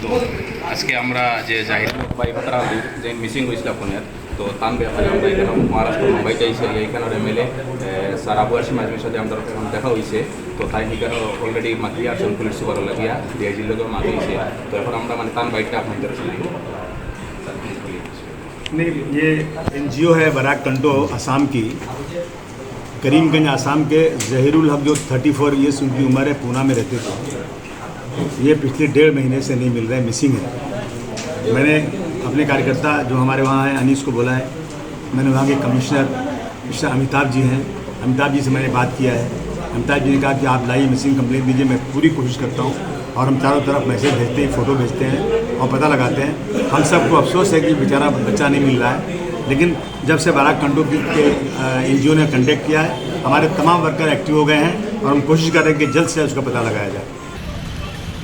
তো আজকে আমরা যে জাহির ভাই ভাতারা যে মিসিং হয়েছিল ফোনের তো তান ব্যাপারে আমরা এখানে মহারাষ্ট্র মুম্বাই যাইছি এইখানের এমএলএ স্যার আবু হাশিম আজমির সাথে আমরা এখন দেখা হয়েছে তো তাই এখানে অলরেডি মাতিয়ে আসেন পুলিশ সুপার লাগিয়া ডিআইজির লোকেও মাতিয়েছে তো এখন আমরা মানে তান বাইকটা আপনাদের नहीं, ये एनजीओ है बराक कंटो असम की, करीमगंज असम के जहीरुल हक जो 34 ईयर्स उनकी उम्र है, पूना में रहते थे। ये पिछले 1.5 महीने से नहीं मिल रहे, मिसिंग है। मैंने अपने कार्यकर्ता जो हमारे वहाँ हैं अनीस को बोला है, मैंने वहाँ के कमिश्नर मिस्टर अमिताभ जी हैं, अमिताभ जी से मैंने बात किया है। अमिताभ जी ने कहा कि आप लाइए मिसिंग कंप्लेंट दीजिए, मैं पूरी कोशिश करता हूँ और हम चारों तरफ मैसेज भेजते हैं, फ़ोटो भेजते हैं और पता लगाते हैं। हम सबको अफसोस है कि बेचारा बच्चा नहीं मिल रहा है, लेकिन जब से बराक कंटो के एनजीओ ने कॉन्टेक्ट किया है, हमारे तमाम वर्कर एक्टिव हो गए हैं और हम कोशिश कर रहे हैं कि जल्द से जल्द उसका पता लगाया जाए।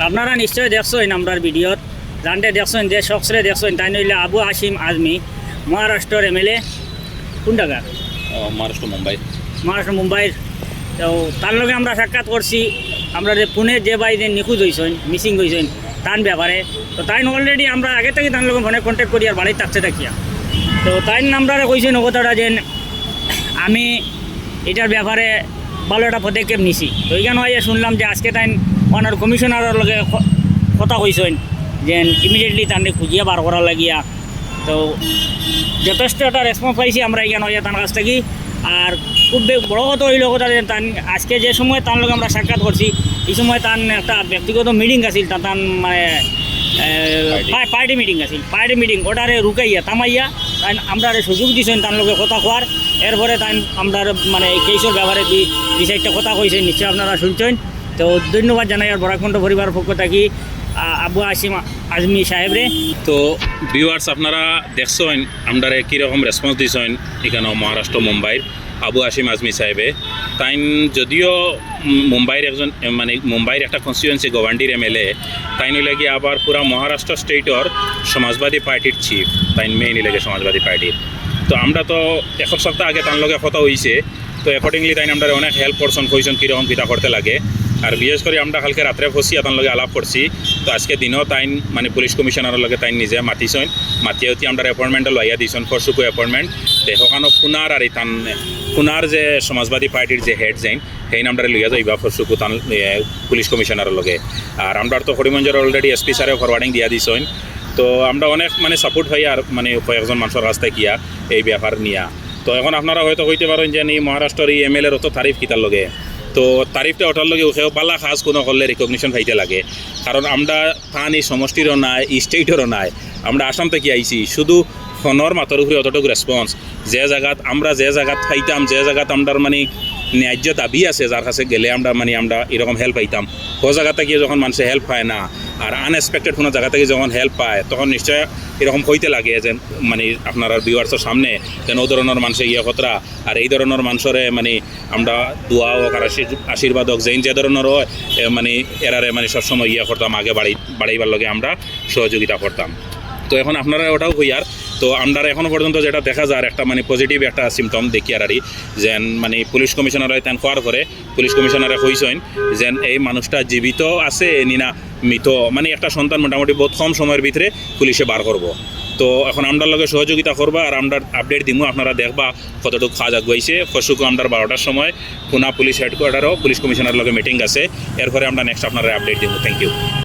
আপনারা নিশ্চয় দেখছেন আমরার ভিডিওত জানতে দেখছেন যে শখসরে দেখছেন তাই নইলে আবু হাশিম আজমি মহারাষ্ট্রের এমএলএ কোন জায়গা মহারাষ্ট্র মুম্বাইয়ের তো তার লগে আমরা সাক্ষাৎ করছি আমরা যে পুনে যে ভাই যে নিখোঁজ হয়েছেন মিসিং হয়েছেন তার ব্যাপারে তো তাই অলরেডি আমরা আগে থেকে তার লগে ফোনে কন্ট্যাক্ট করি আর বাড়িতে থাকছে থাকিয়া তো তাই আমরা কইছেন কথাটা যে আমি এটার ব্যাপারে ভালো একটা পদক্ষেপ নিছি তো এইখানে শুনলাম যে আজকে তাই ওনার কমিশনারের লগে কথা কইছেন যে ইমিডিয়েটলি তাকে খুঁজিয়ে বার করা লাগিয়া তো যথেষ্ট একটা রেসপন্স পাইছি আমরা এখানে তার কাছ থেকে আর খুব বড় কথা হইল কথা যে তান আজকে যে সময় তার লগে আমরা সাক্ষাৎ করছি এই সময় তার একটা ব্যক্তিগত মিটিং আছিল তার মানে পার্টি মিটিং ওটারে রুকাইয়া থামাইয়া তাই আমরা সুযোগ দিয়েছেন তার লগে কথা কোয়ার এরপরে তাই আমরা মানে কেসের ব্যাপারে দুই চারটা কথা কইছে নিশ্চয়ই আপনারা শুনছেন তো ধন্যবাদ জানাই আর বরাকণ্ঠ পরিবার পক্ষ থাকি আবু হাশিম আজমি সাহেবরে। তো ভিউয়ার্স আপনারা দেখছেন আমরা কীরকম রেসপন্স দিয়েছেন এখানে মহারাষ্ট্র মুম্বাইয়ের আবু হাশিম আজমি সাহেবে তাই যদিও মুম্বাইয়ের একজন মানে মুম্বাইয়ের একটা কনস্টিটুয়েন্সি গভর্নমেন্টের এমএলএ তাই লাগে আবার পুরা মহারাষ্ট্র স্টেটর সমাজবাদী পার্টির চিফ তাই মেইন লাগে সমাজবাদী পার্টির তো আমরা তো এক সপ্তাহ আগে তার লগে কথা হয়েছে তো অ্যাকর্ডিংলি তাই আমরা অনেক হেল্প করছেন কইছেন কীরকম কীটা করতে লাগে আর বিশেষ করে আমরা কালকে রাত্রে বসি তার লগে আলাপ করছি তো আজকে দিনও তাই মানে পুলিশ কমিশনারের লগে তাই নিজে মাতিছেন মাতিয়ে আমরা অ্যাপয়েন্টমেন্টও লইয়া দিয়েছেন ফরসুকু অ্যাপয়েন্টমেন্ট দেখানো পুনার আর এই তান পুনার যে সমাজবাদী পার্টির যে হেড যাইন সেই নামটা লইয়া যাইবা ফরসুকু তান পুলিশ কমিশনারের লগে আর আমরা তো হরিমঞ্জর অলরেডি এসপি স্যারে ফরওয়ার্ডিং দিয়া দিয়েছেন তো আমরা অনেক মানে সাপোর্ট হই আর মানে কয়েকজন মানুষের রাস্তায় গিয়া এই ব্যাপার নিয়া তো এখন আপনারা হয়তো হইতে পারেন যে এই মহারাষ্ট্রের এই এমএলএর অত তারিফ কিতার লগে তো তারিফটা ওঠার লগে উঠেও পাল্লা খাস কোনো করলে রেকগনিশন পাইতে লাগে কারণ আমরা থান এই সমষ্টিরও নাই এই স্টেটেরও নাই আমরা আসাম থেকে আইছি শুধু ফোনের মাথার উপরে অতটুকু রেসপন্স যে জায়গাত আমরা যে জায়গাত পাইতাম যে জায়গাত আমরা মানে ন্যায্য দাবি আছে যার কাছে গেলে আমরা মানে আমরা এরকম হেল্প পাইতাম ও জায়গা থেকে যখন মানুষে হেল্প পায় না আর আনএক্সপেক্টেড কোনো জায়গা থেকে যখন হেল্প পায় তখন নিশ্চয় এরকম হইতে লাগে যে মানে আপনার ভিউয়ার্সের সামনে যেন ও ধরনের মানুষের ইয়ে খতরা আর এই ধরনের মানুষরে মানে আমরা দোয়া হোক আর আশীর্বাদ হোক যে ধরনের হয় মানে এরারে মানে সবসময় ইয়ে করতাম আগে বাড়াইবার লগে আমরা সহযোগিতা করতাম তো এখন আপনারা ওটাও হইয়ার তো আমরা এখনও পর্যন্ত যেটা দেখা যায় একটা মানে পজিটিভ একটা সিমটম দেখি আর যেন মানে পুলিশ কমিশনার তেন হওয়ার পরে পুলিশ কমিশনারে কইছেন যেন এই মানুষটা জীবিত আছে না মৃত মানে একটা সন্তান মোটামুটি বহুত কম সময়ের ভিতরে পুলিশে বার করব তো এখন আমরা লগে সহযোগিতা করবা আর আমরা আপডেট দিমু আপনারা দেখবা কতটুকু কাজ আগুয়াইছে ফসুকু আমরা 12টার সময় পুনা পুলিশ হেডকোয়ার্টারও পুলিশ কমিশনার লগে মিটিং আছে এরপরে আমরা নেক্সট আপনারা আপডেট দিমু। Thank you.